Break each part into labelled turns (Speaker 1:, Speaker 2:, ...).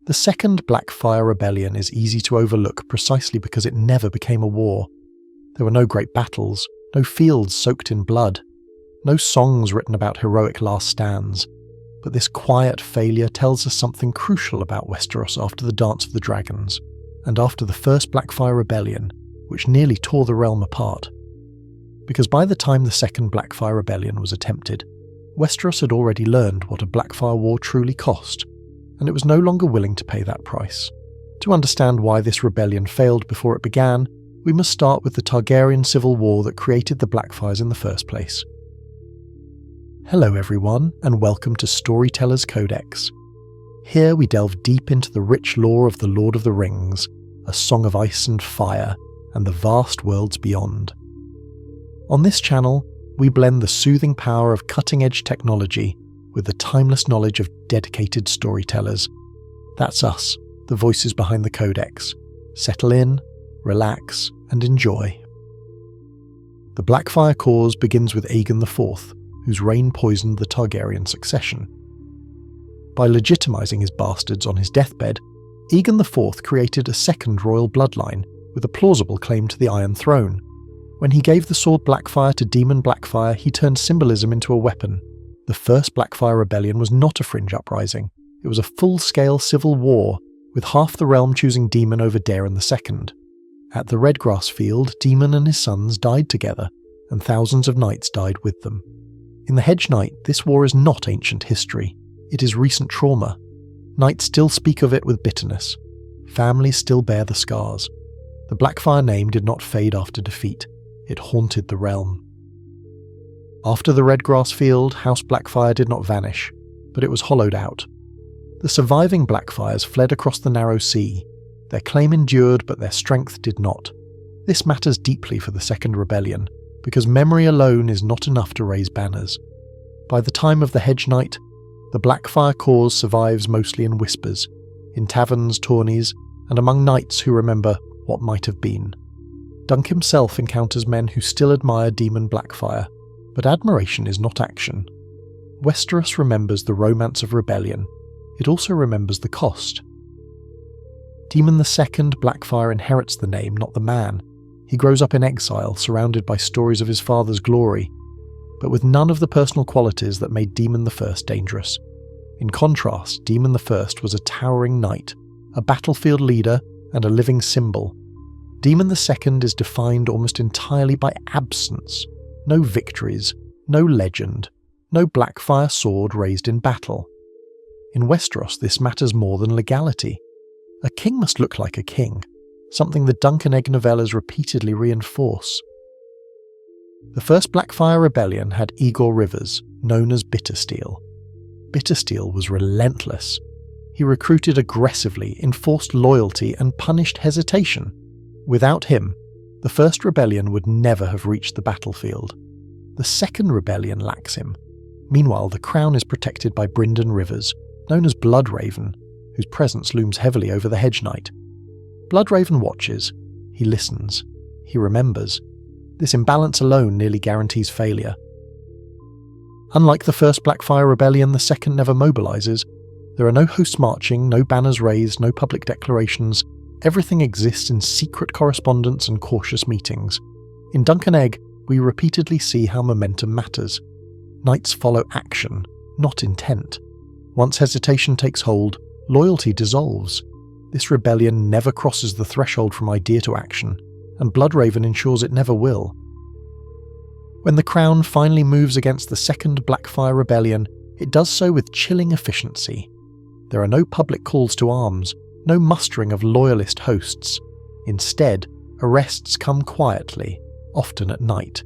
Speaker 1: The Second Blackfyre Rebellion is easy to overlook precisely because it never became a war. There were no great battles, no fields soaked in blood, no songs written about heroic last stands. But this quiet failure tells us something crucial about Westeros after the Dance of the Dragons, and after the First Blackfyre Rebellion, which nearly tore the realm apart. Because by the time the Second Blackfyre Rebellion was attempted, Westeros had already learned what a Blackfyre war truly cost, and it was no longer willing to pay that price. To understand why this rebellion failed before it began, we must start with the Targaryen civil war that created the Blackfyres in the first place. Hello everyone, and welcome to Storyteller's Codex. Here we delve deep into the rich lore of the Lord of the Rings, A Song of Ice and Fire, and the vast worlds beyond. On this channel, we blend the soothing power of cutting-edge technology with the timeless knowledge of dedicated storytellers. That's us, the voices behind the Codex. Settle in, relax, and enjoy. The Blackfyre cause begins with Aegon IV, whose reign poisoned the Targaryen succession. By legitimizing his bastards on his deathbed, Aegon IV created a second royal bloodline with a plausible claim to the Iron Throne. When he gave the sword Blackfyre to Demon Blackfyre, he turned symbolism into a weapon. The First Blackfyre Rebellion was not a fringe uprising. It was a full-scale civil war, with half the realm choosing Demon over Daeron II. At the Redgrass Field, Demon and his sons died together, and thousands of knights died with them. In the Hedge Knight, this war is not ancient history. It is recent trauma. Knights still speak of it with bitterness. Families still bear the scars. The Blackfyre name did not fade after defeat. It haunted the realm. After the Redgrass Field, House Blackfyre did not vanish, but it was hollowed out. The surviving Blackfyres fled across the narrow sea. Their claim endured, but their strength did not. This matters deeply for the Second Rebellion, because memory alone is not enough to raise banners. By the time of the Hedge Knight, the Blackfyre cause survives mostly in whispers, in taverns, tourneys, and among knights who remember what might have been. Dunk himself encounters men who still admire Demon Blackfyre, but admiration is not action. Westeros remembers the romance of rebellion. It also remembers the cost. Demon II Blackfyre inherits the name, not the man. He grows up in exile, surrounded by stories of his father's glory, but with none of the personal qualities that made Demon I dangerous. In contrast, Demon I was a towering knight, a battlefield leader, and a living symbol. Demon II is defined almost entirely by absence. No victories, no legend, no Blackfyre sword raised in battle. In Westeros, this matters more than legality. A king must look like a king, something the Dunk and Egg novellas repeatedly reinforce. The First Blackfyre Rebellion had Igor Rivers, known as Bittersteel. Bittersteel was relentless. He recruited aggressively, enforced loyalty, and punished hesitation. Without him, the First Rebellion would never have reached the battlefield. The Second Rebellion lacks him. Meanwhile, the crown is protected by Brynden Rivers, known as Bloodraven, whose presence looms heavily over the Hedge Knight. Bloodraven watches, he listens, he remembers. This imbalance alone nearly guarantees failure. Unlike the First Blackfyre Rebellion, the Second never mobilizes. There are no hosts marching, no banners raised, no public declarations. Everything exists in secret correspondence and cautious meetings. In Dunk and Egg, we repeatedly see how momentum matters. Knights follow action, not intent. Once hesitation takes hold, loyalty dissolves. This rebellion never crosses the threshold from idea to action, and Bloodraven ensures it never will. When the Crown finally moves against the Second Blackfyre Rebellion, it does so with chilling efficiency. There are no public calls to arms, no mustering of loyalist hosts. Instead, arrests come quietly, often at night.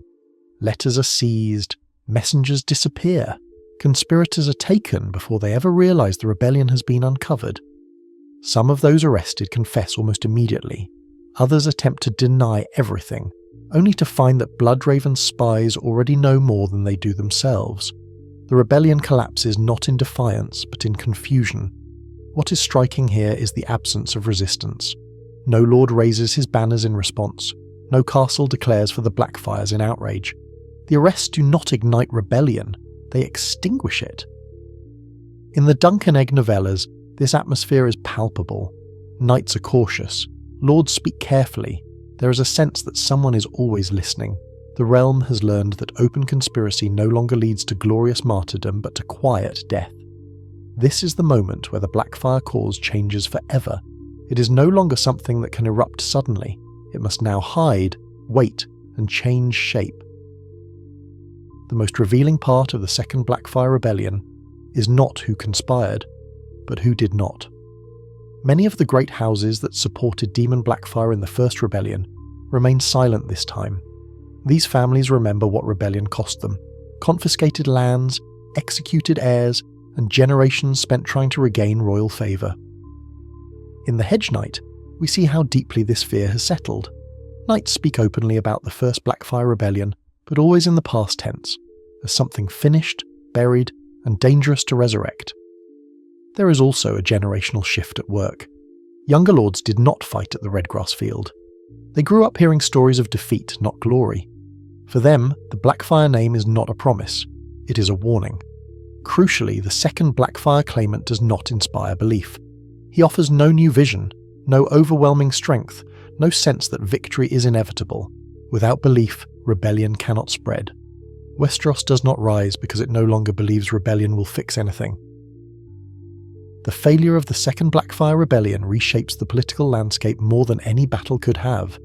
Speaker 1: Letters are seized, messengers disappear, conspirators are taken before they ever realise the rebellion has been uncovered. Some of those arrested confess almost immediately. Others attempt to deny everything, only to find that Bloodraven's spies already know more than they do themselves. The rebellion collapses not in defiance, but in confusion. What is striking here is the absence of resistance. No lord raises his banners in response. No castle declares for the Blackfyres in outrage. The arrests do not ignite rebellion, they extinguish it. In the Dunk and Egg novellas, This atmosphere is palpable. Knights are cautious. Lords speak carefully. There is a sense that someone is always listening. The realm has learned that open conspiracy no longer leads to glorious martyrdom but to quiet death. This is the moment where the Blackfyre cause changes forever. It is no longer something that can erupt suddenly. It must now hide, wait, and change shape. The most revealing part of the Second Blackfyre Rebellion is not who conspired, but who did not. Many of the great houses that supported Demon Blackfyre in the first rebellion remain silent this time. These families remember what rebellion cost them: confiscated lands, executed heirs, and generations spent trying to regain royal favour. In the Hedge Knight, we see how deeply this fear has settled. Knights speak openly about the first Blackfyre Rebellion, but always in the past tense, as something finished, buried, and dangerous to resurrect. There is also a generational shift at work. Younger lords did not fight at the Redgrass Field. They grew up hearing stories of defeat, not glory. For them, the Blackfyre name is not a promise, it is a warning. Crucially, the second Blackfyre claimant does not inspire belief. He offers no new vision, no overwhelming strength, no sense that victory is inevitable. Without belief, rebellion cannot spread. Westeros does not rise because it no longer believes rebellion will fix anything. The failure of the Second Blackfyre Rebellion reshapes the political landscape more than any battle could have.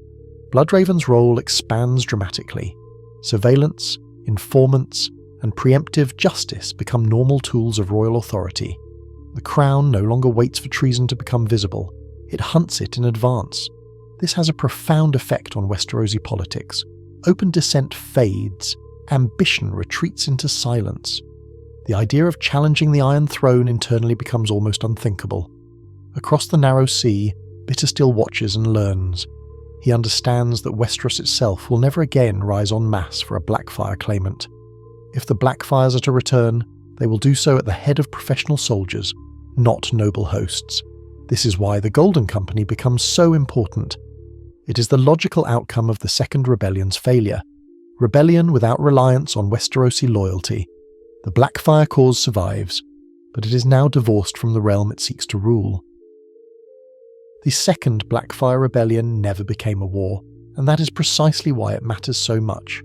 Speaker 1: Bloodraven's role expands dramatically. Surveillance, informants, and preemptive justice become normal tools of royal authority. The Crown no longer waits for treason to become visible, it hunts it in advance. This has a profound effect on Westerosi politics. Open dissent fades, ambition retreats into silence. The idea of challenging the Iron Throne internally becomes almost unthinkable. Across the narrow sea, Bittersteel watches and learns. He understands that Westeros itself will never again rise en masse for a Blackfyre claimant. If the Blackfyres are to return, they will do so at the head of professional soldiers, not noble hosts. This is why the Golden Company becomes so important. It is the logical outcome of the Second Rebellion's failure. Rebellion without reliance on Westerosi loyalty. The Blackfyre cause survives, but it is now divorced from the realm it seeks to rule. The Second Blackfyre Rebellion never became a war, and that is precisely why it matters so much.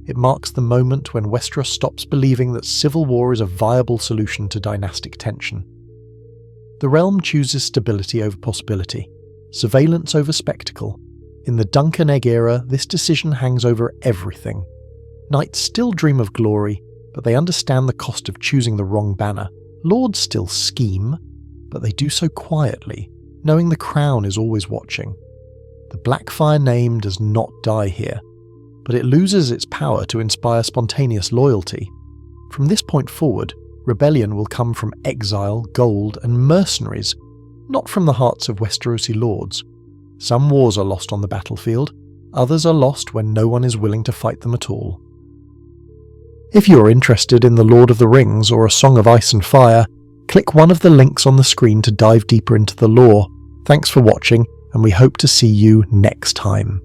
Speaker 1: It marks the moment when Westeros stops believing that civil war is a viable solution to dynastic tension. The realm chooses stability over possibility, surveillance over spectacle. In the Dunk and Egg era, this decision hangs over everything. Knights still dream of glory, but they understand the cost of choosing the wrong banner. Lords still scheme, but they do so quietly, knowing the crown is always watching. The Blackfyre name does not die here, but it loses its power to inspire spontaneous loyalty. From this point forward, rebellion will come from exile, gold, and mercenaries, not from the hearts of Westerosi lords. Some wars are lost on the battlefield, others are lost when no one is willing to fight them at all. If you are interested in The Lord of the Rings or A Song of Ice and Fire, click one of the links on the screen to dive deeper into the lore. Thanks for watching, and we hope to see you next time.